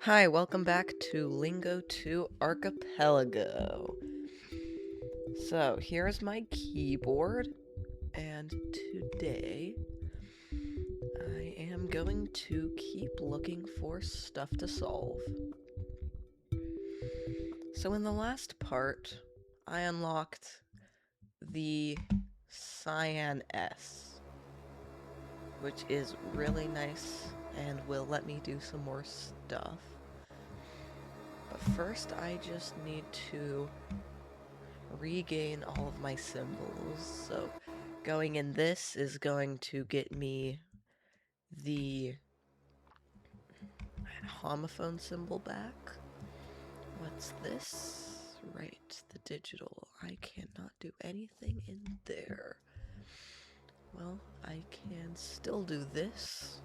Hi, welcome back to Lingo to Archipelago. So, here's my keyboard, and today I am going to keep looking for stuff to solve. So, in the last part, I unlocked the Cyan S, which is really nice and will let me do some more stuff. But first, I just need to regain all of my symbols. So going in this is going to get me the homophone symbol back. What's this? Right, the digital. I cannot do anything in there. Well, I can still do this.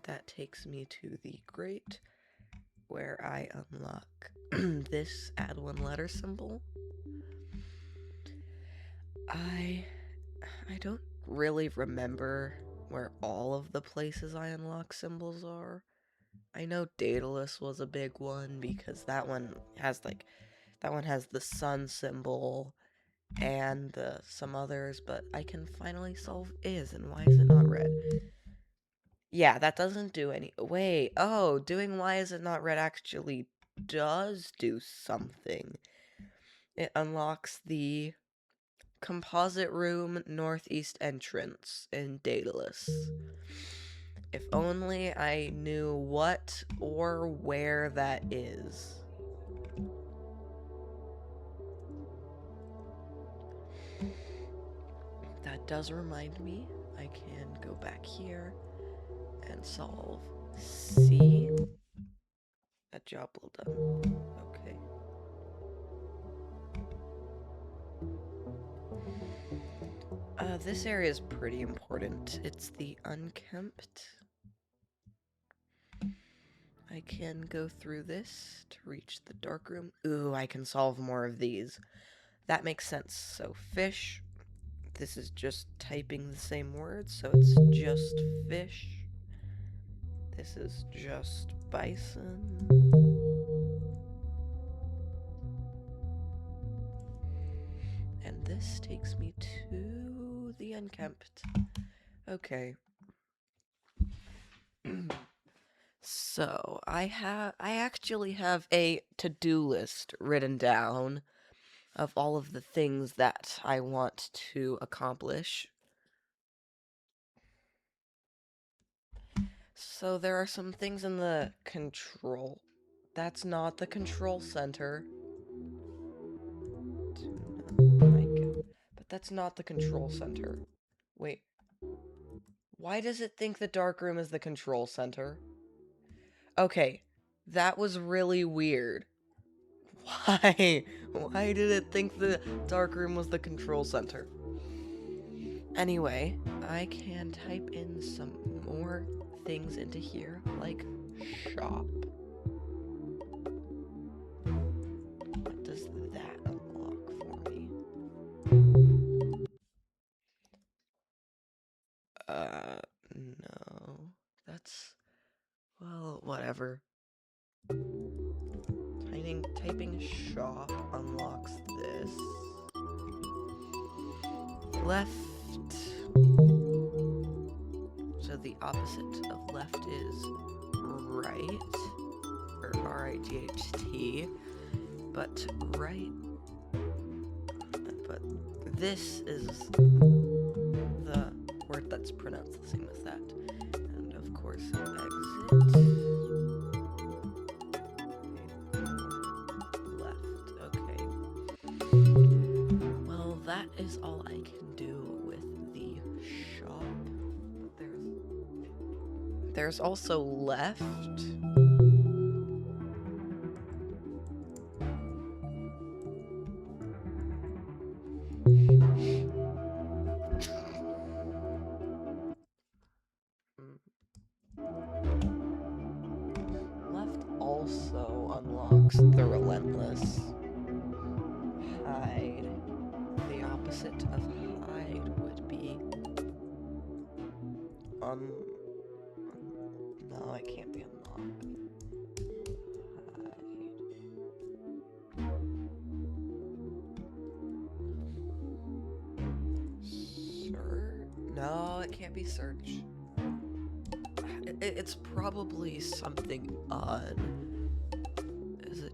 That takes me to the great, where I unlock this add one letter symbol. I don't really remember where all of the places I unlock symbols are. I know Daedalus was a big one because that one has the sun symbol and some others, but I can finally solve is, and why is it not red? Yeah, that doesn't do any. Wait, oh, doing why is it not red actually does do something. It unlocks the composite room northeast entrance in Daedalus. If only I knew what or where that is. That does remind me, I can go back here and solve C. A job well done. Okay. This area is pretty important. It's the unkempt. I can go through this to reach the dark room. Ooh, I can solve more of these. That makes sense. So fish. This is just typing the same words, so it's just fish. This is just bison. And this takes me to the unkempt. Okay. So, I actually have a to-do list written down of all of the things that I want to accomplish. So there are some things in the control. That's not the control center. But that's not the control center. Wait. Why does it think the dark room is the control center? Okay, that was really weird. Why? Why did it think the dark room was the control center? Anyway, I can type in some more things into here, like shop. What does that unlock for me? No. That's, well, whatever. Typing shop unlocks this. Left. So the opposite of left is right, or R-I-G-H-T, but right, but this is the word that's pronounced the same as that. And of course, exit. Left, okay. Well, that is all I can do with the shop. There's also left. Left also unlocks the relentless. Hide. The opposite of hide would be no, it can't be unlocked. maybe search. It's probably something odd. Is it?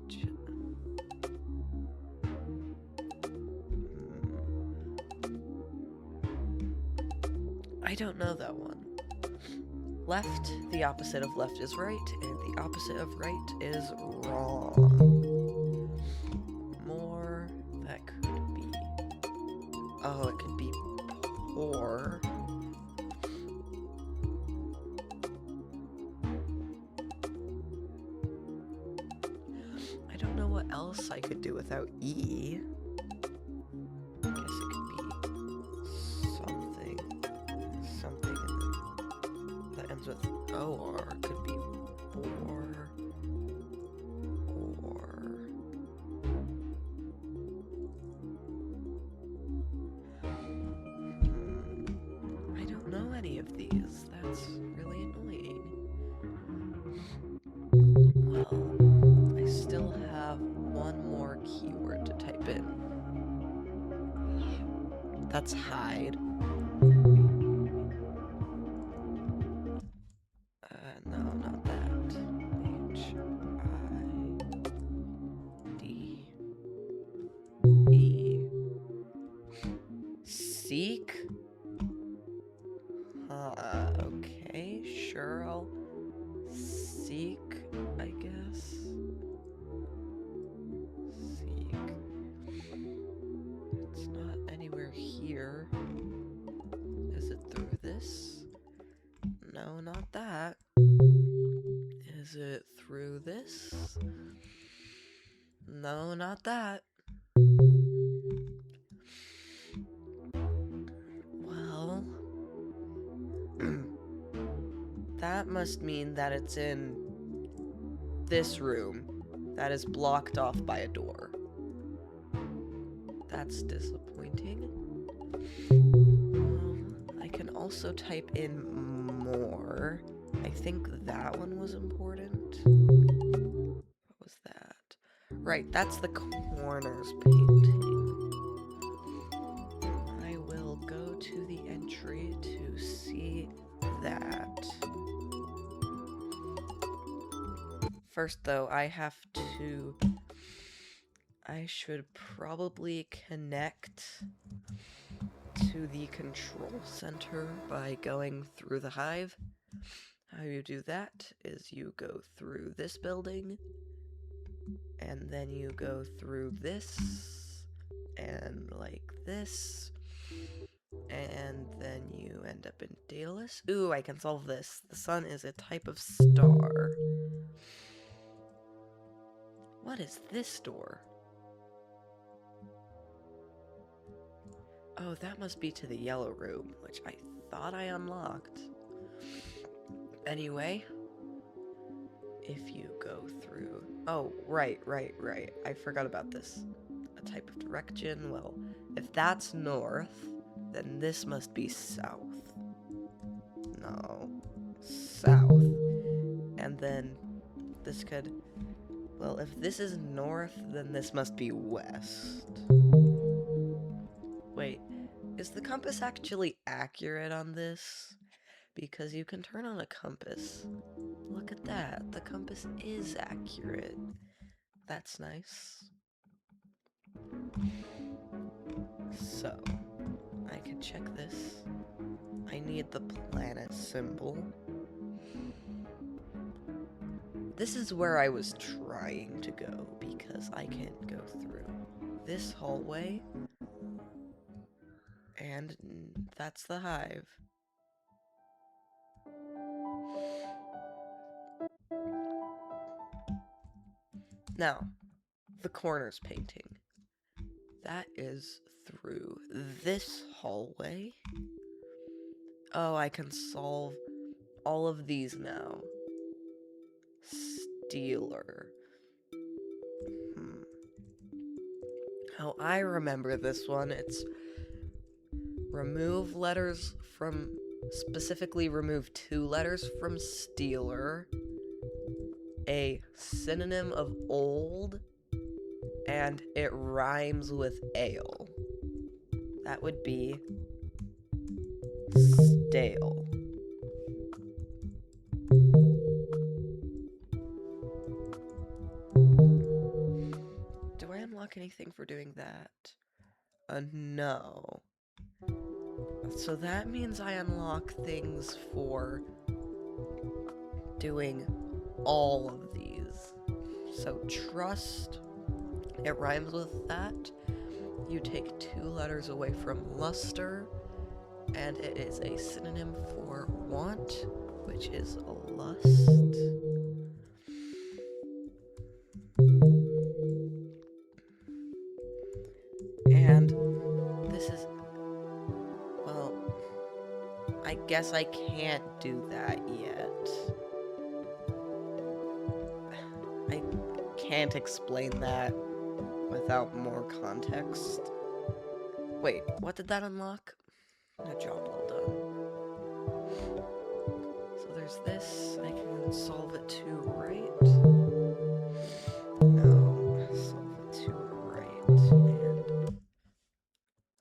I don't know that one. Left, the opposite of left is right, and the opposite of right is wrong. More, that could be... Oh, it could be poor. I don't know what else I could do without E. I guess it could be something, and then that ends with OR. It could be or. I don't know any of these. That's really annoying. Well, I still have one more keyword to type in. That's hide. No, not that. H-I-D-E. Seek? Okay, sure, I'll seek, I guess. Seek. It's not anywhere here. Is it through this? No, not that. Is it through this? No, not that. Well, that must mean that it's in this room that is blocked off by a door. That's disappointing. I can also type in more. I think that one was important. What was that? Right, that's the corners painting. I will go to the entry to see that. First, though, I should probably connect to the control center by going through the hive. How you do that is you go through this building, and then you go through this, and like this, and then you end up in Daedalus. Ooh, I can solve this. The sun is a type of star. What is this door? Oh, that must be to the yellow room, which I thought I unlocked. Anyway, if you go through... Oh, right. I forgot about this. A type of direction. Well, if that's north, then this must be south. No. South. And then this could... Well, if this is north, then this must be west. Wait, is the compass actually accurate on this? Because you can turn on a compass. Look at that, the compass is accurate. That's nice. So, I can check this. I need the planet symbol. This is where I was trying to go, because I can go through this hallway, and that's the hive. Now, the corners painting. That is through this hallway. Oh, I can solve all of these now. Stealer. How I remember this one, it's remove letters from, specifically remove 2 letters from stealer, a synonym of old, and it rhymes with ale. That would be Dale. Do I unlock anything for doing that? No. So that means I unlock things for doing all of these. So trust, it rhymes with that. You take 2 letters away from luster, and it is a synonym for want, which is lust. And this is, well, I guess I can't do that yet. I can't explain that without more context. Wait, what did that unlock? A job well done. So there's this, I can solve it to right. No, solve it to right, and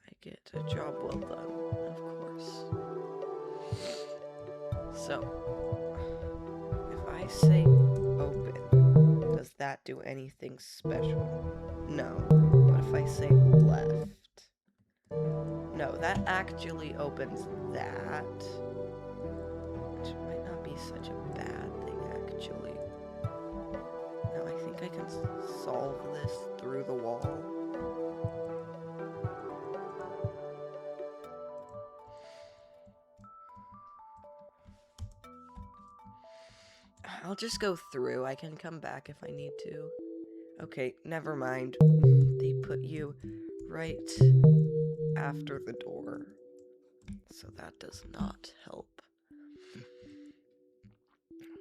I get a job well done, of course. So, if I say open, does that do anything special? No. But if I say left, no, that actually opens that, which might not be such a bad thing, actually. Now, I think I can solve this through the wall. I'll just go through. I can come back if I need to. Okay, never mind. They put you right after the door, so that does not help.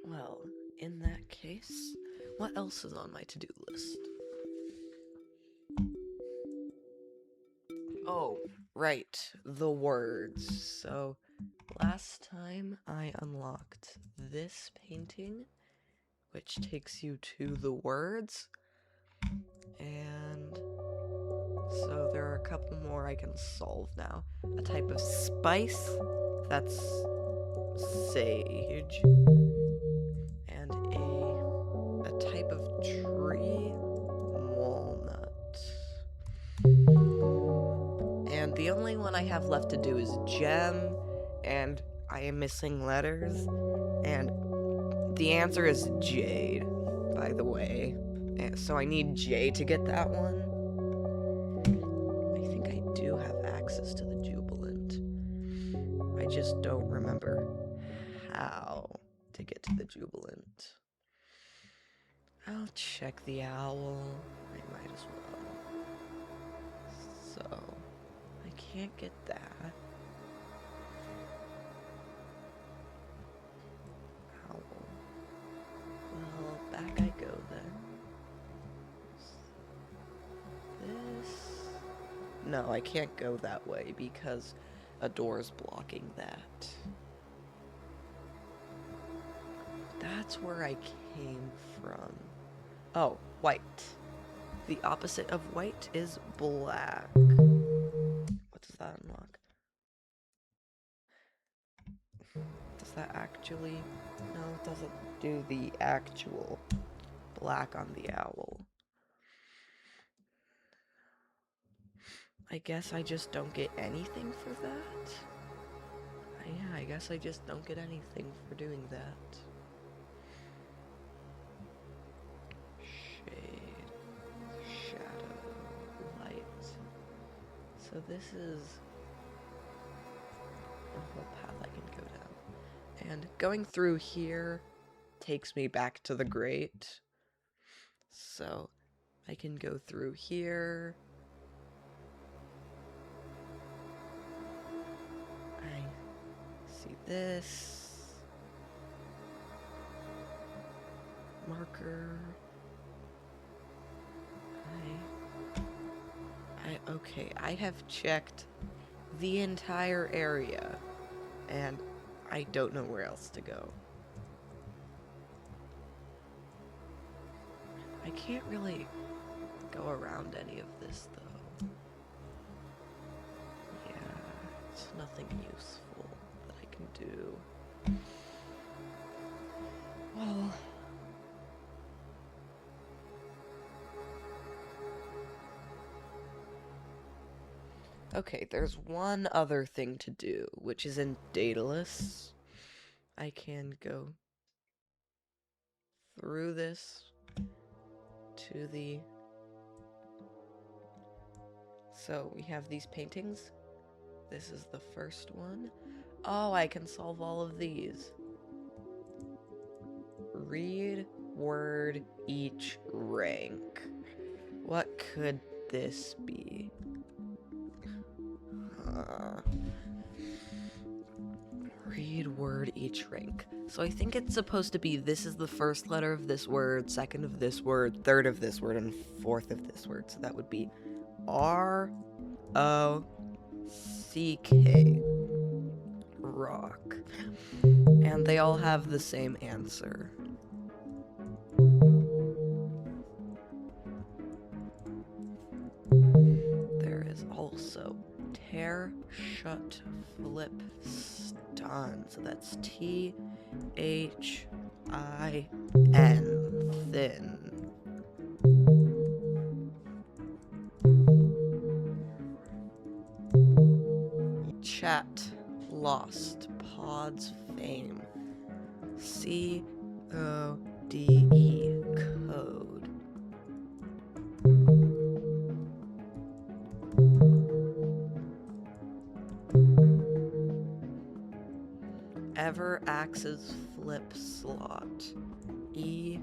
Well, in that case, what else is on my to-do list? Oh, right, the words. So, last time I unlocked this painting, which takes you to the words, and so there are a couple more I can solve now. A type of spice, that's sage, and a type of tree, walnut. And the only one I have left to do is gem, and I am missing letters, and the answer is jade, by the way. And so I need J to get that one. I think I do have access to the jubilant. I just don't remember how to get to the jubilant. I'll check the owl. I might as well. So, I can't get that. Owl. Well, back I go then. This. No, I can't go that way because a door's blocking that. That's where I came from. Oh, white. The opposite of white is black. What does that unlock? Does that actually... No, it doesn't do the actual black on the owl. I guess I just don't get anything for that? Yeah, I guess I just don't get anything for doing that. Shade, shadow, light. So this is a whole path I can go down. And going through here takes me back to the grate. So I can go through here. I see this. Marker. Okay, I have checked the entire area, and I don't know where else to go. I can't really go around any of this, though. Yeah, it's nothing useful that I can do... Well... Okay, there's one other thing to do, which is in Daedalus. I can go through this to the... So, we have these paintings. This is the first one. Oh, I can solve all of these. Read word each rank. What could this be? Read word each rank. So I think it's supposed to be this is the first letter of this word, second of this word, third of this word, and fourth of this word. So that would be R-O-C-K. Rock. And they all have the same answer. There is also tear, shut, flip, stun. So that's T-H-I-N. Thin. Chat. Lost. Pod's fame. C-O-D-E. Code. Ever Axe's flip slot. E-X-I-T.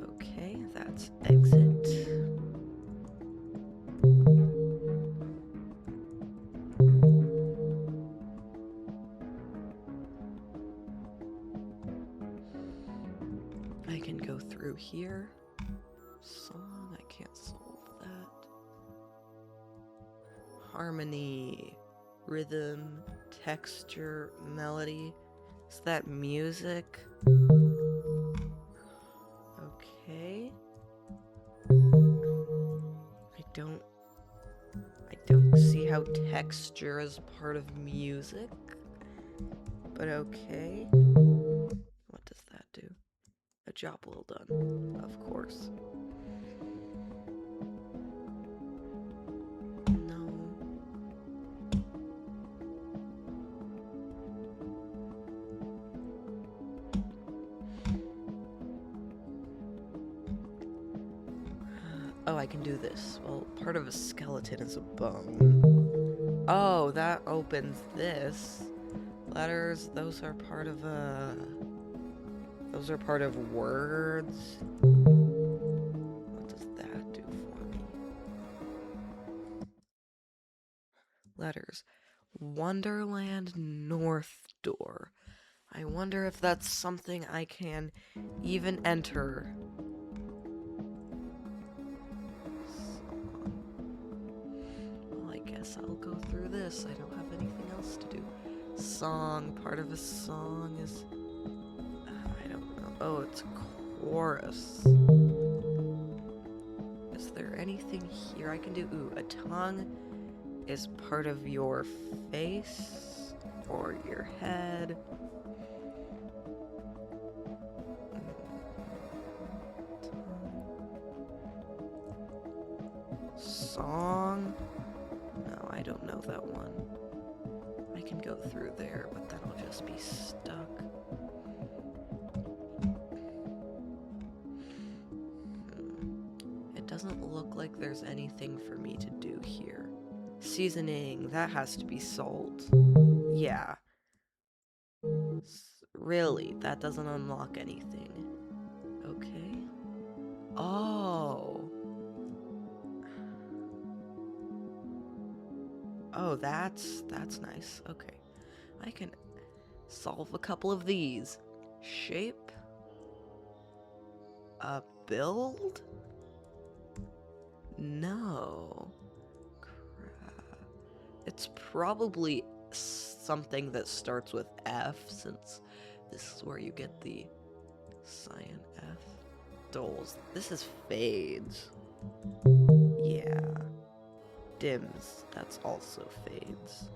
Okay, that's exit. I can go through here. Song, I can't solve that. Harmony, rhythm, texture, melody. Is that music? Okay. I don't see how texture is part of music. But okay. What does that do? A job well done, of course. No. Oh, I can do this. Well, part of a skeleton is a bone. Oh, that opens this. Letters, those are part of those are part of words. What does that do for me? Letters. Wonderland North Door. I wonder if that's something I can even enter. Well, I guess I'll go through this. I don't have anything else to do. Song. Part of a song is... I don't know. Oh, it's chorus. Is there anything here I can do? Ooh, a tongue is part of your face or your head. Song? No, I don't know that one. I can go through there, but then I'll just be stuck. It doesn't look like there's anything for me to do here. Seasoning, that has to be salt. Yeah. Really, that doesn't unlock anything. Okay. Oh. Oh, that's nice. Okay. I can solve a couple of these. Shape. A build? No. Crap. It's probably something that starts with F, since this is where you get the cyan F. Doles. This is fades. Yeah. Dims, that's also fades.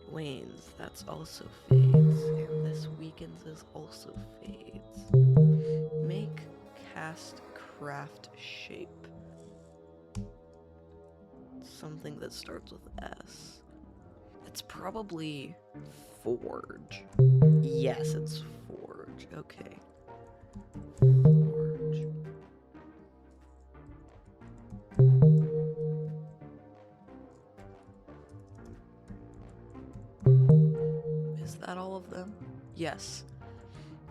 Wanes, that's also fades. And this weakens is also fades. Make, cast, craft, shape. Something that starts with S. It's probably forge. Yes, it's forge. Okay. Forge. Is that all of them? Yes.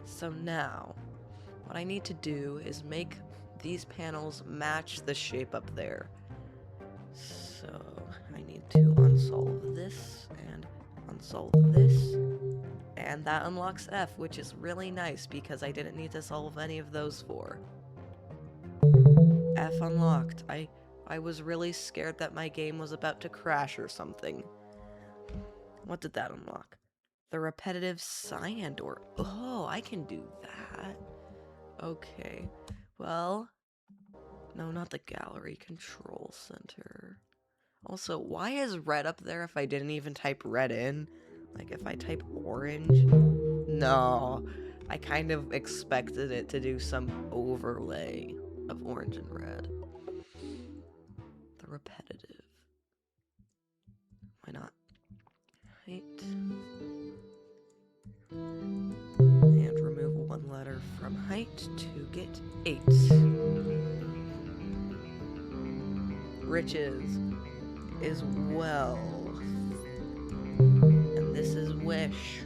So now, what I need to do is make these panels match the shape up there. So I need to unsolve this and unsolve this. And that unlocks F, which is really nice because I didn't need to solve any of those four. F unlocked. I was really scared that my game was about to crash or something. What did that unlock? The repetitive cyan door. Oh, I can do that. Okay. Well, no, not the gallery. Control center. Also, why is red up there if I didn't even type red in? Like, if I type orange? No. I kind of expected it to do some overlay of orange and red. The repetitive. Why not? Height. And remove one letter from height to get 8. Riches is well. And this is wish.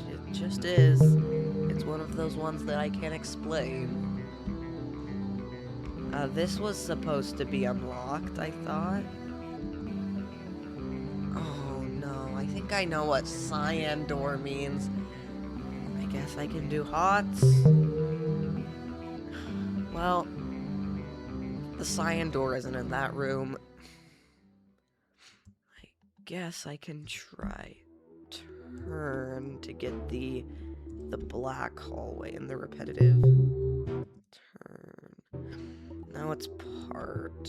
It just is. It's one of those ones that I can't explain. This was supposed to be unlocked, I thought. Oh no, I think I know what cyan door means. I guess I can do hots. Well, the cyan door isn't in that room. I guess I can try turn to get the black hallway in the repetitive. Turn. Now it's part.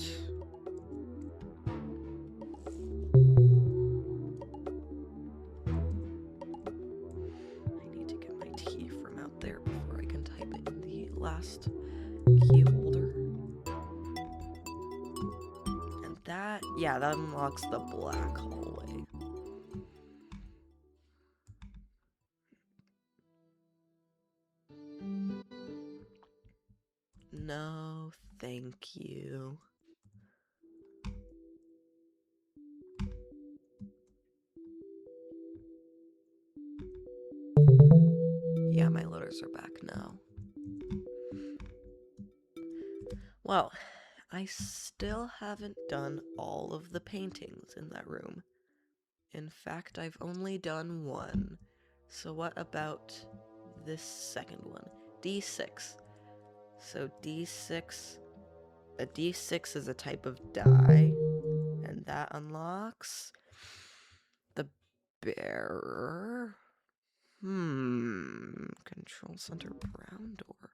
I need to get my T from out there before I can type it in the last key holder. And that, yeah, that unlocks the black hallway. No, thank you. Yeah, my letters are back now. Well, I still haven't done all of the paintings in that room. In fact, I've only done one. So what about this second one? D6. So D6, a D6 is a type of die, and that unlocks the bearer. Control center brown door.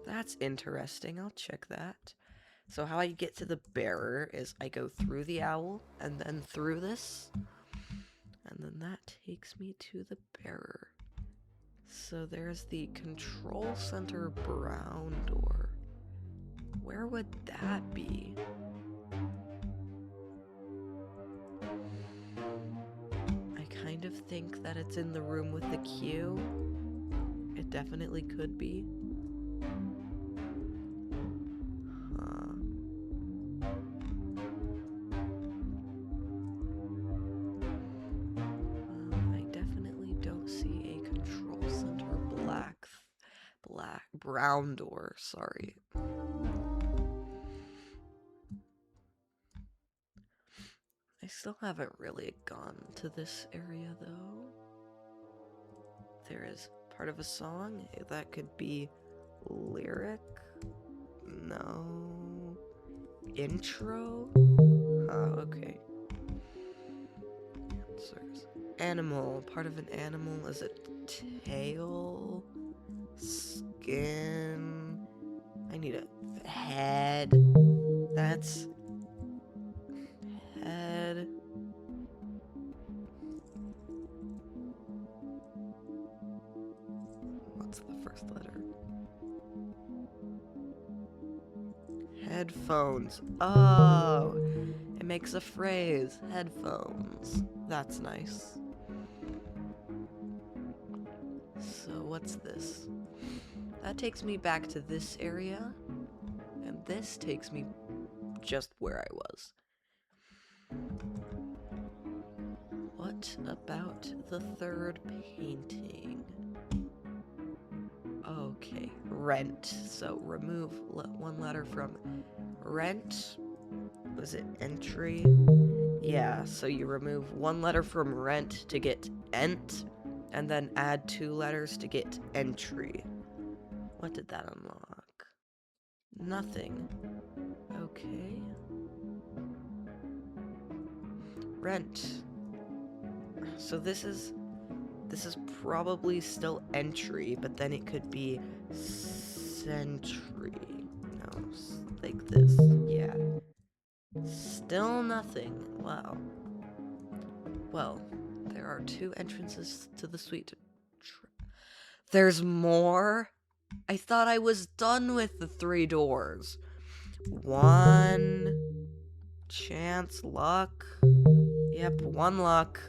That's interesting, I'll check that. So how I get to the bearer is I go through the owl, and then through this, and then that takes me to the bearer. So there's the control center brown door. Where would that be? I kind of think that it's in the room with the queue. It definitely could be. I definitely don't see a control center brown door, sorry. I still haven't really gone to this area though. There is part of a song that could be lyric. No. Intro? Oh, okay. Answers. Animal. Part of an animal is a tail. Skin. I need a head. That's head. What's the first letter? Headphones. Oh, it makes a phrase. Headphones. That's nice. So what's this? That takes me back to this area, and this takes me just where I was. What about the third painting? Okay, rent. So remove one letter from rent. Was it entry? Yeah, so you remove one letter from rent to get ent, and then add 2 letters to get entry. What did that unlock? Nothing. Okay. Rent. So this is probably still entry, but then it could be century. No, like this. Yeah. Still nothing. Wow. Well, there are 2 entrances to the suite. There's more? I thought I was done with the 3 doors. 1 chance, luck. Yep, 1 luck.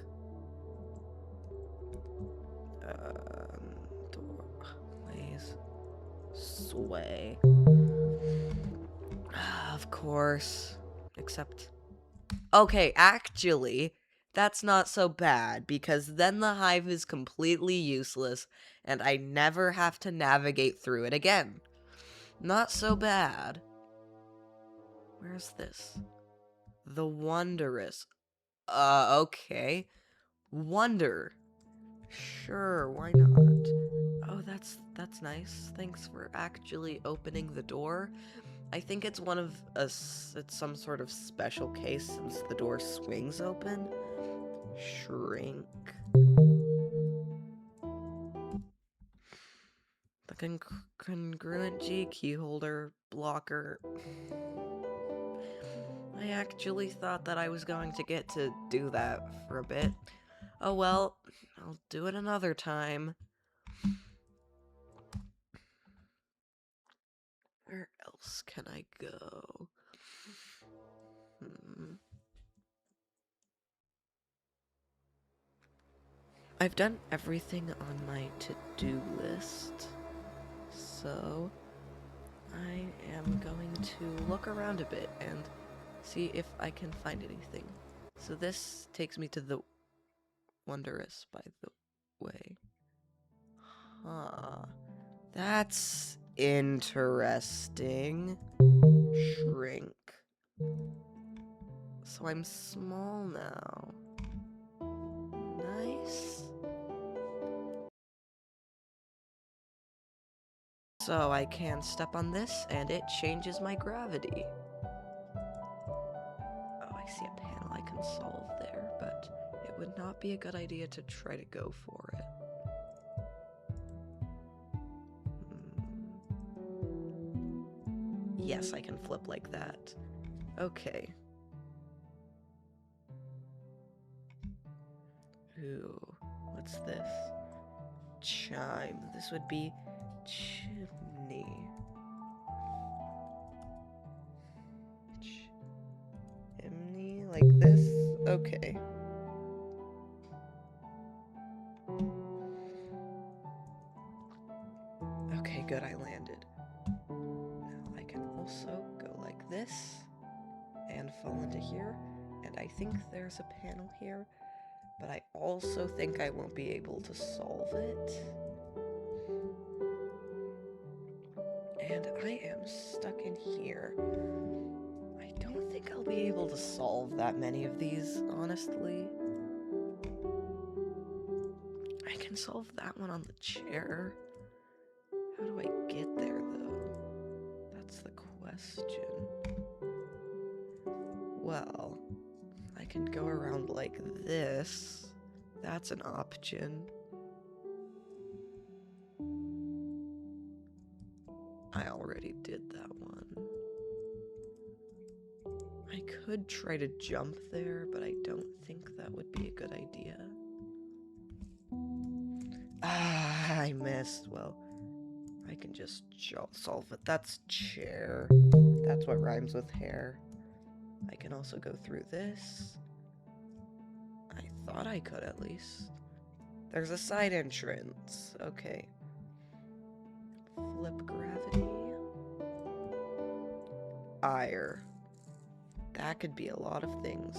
Door, please. Sway. Of course. Except... Okay, actually, that's not so bad, because then the hive is completely useless, and I never have to navigate through it again. Not so bad. Where's this? The Wondrous. Okay. Wonder. Sure, why not? Oh, that's nice. Thanks for actually opening the door. I think it's one of us. It's some sort of special case since the door swings open. Shrink. The congruent G key holder blocker. I actually thought that I was going to get to do that for a bit. Oh well, I'll do it another time. Where else can I go? I've done everything on my to-do list, so I am going to look around a bit and see if I can find anything. So this takes me to the Wondrous, by the way. Huh. That's interesting. Shrink. So I'm small now. Nice. So I can step on this, and it changes my gravity. Oh, I see a panel I can solve there, but it would not be a good idea to try to go for it. Yes, I can flip like that. Okay. Ooh, what's this? Chime. This would be chimney. Chimney, like this? Okay. Okay, good, I landed. Now I can also go like this and fall into here, and I think there's a panel here, but I also think I won't be able to solve it. And I am stuck in here. I don't think I'll be able to solve that many of these, honestly. I can solve that one on the chair. How do I get there, though? That's the question. Well, I can go around like this. That's an option. I already did that one. could try to jump there, but I don't think that would be a good idea. Ah, I missed. Well, I can just solve it. That's chair. That's what rhymes with hair. I can also go through this. I thought I could at least. There's a side entrance. Okay. Flip gravity. Ire. That could be a lot of things.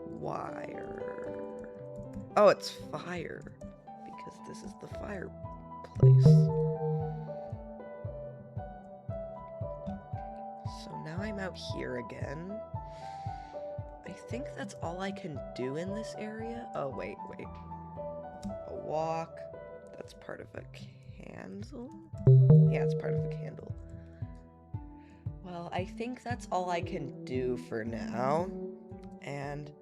Wire. Oh, it's fire. Because this is the fireplace. So now I'm out here again. I think that's all I can do in this area. Oh, wait. A walk. That's part of a candle? Yeah, it's part of a candle. Well, I think that's all I can do for now. And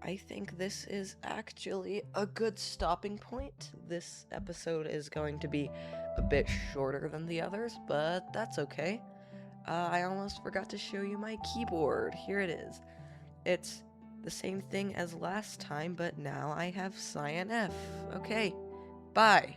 I think this is actually a good stopping point. This episode is going to be a bit shorter than the others, but that's okay. I almost forgot to show you my keyboard. Here it is. It's the same thing as last time, but now I have Cyan F. Okay, bye.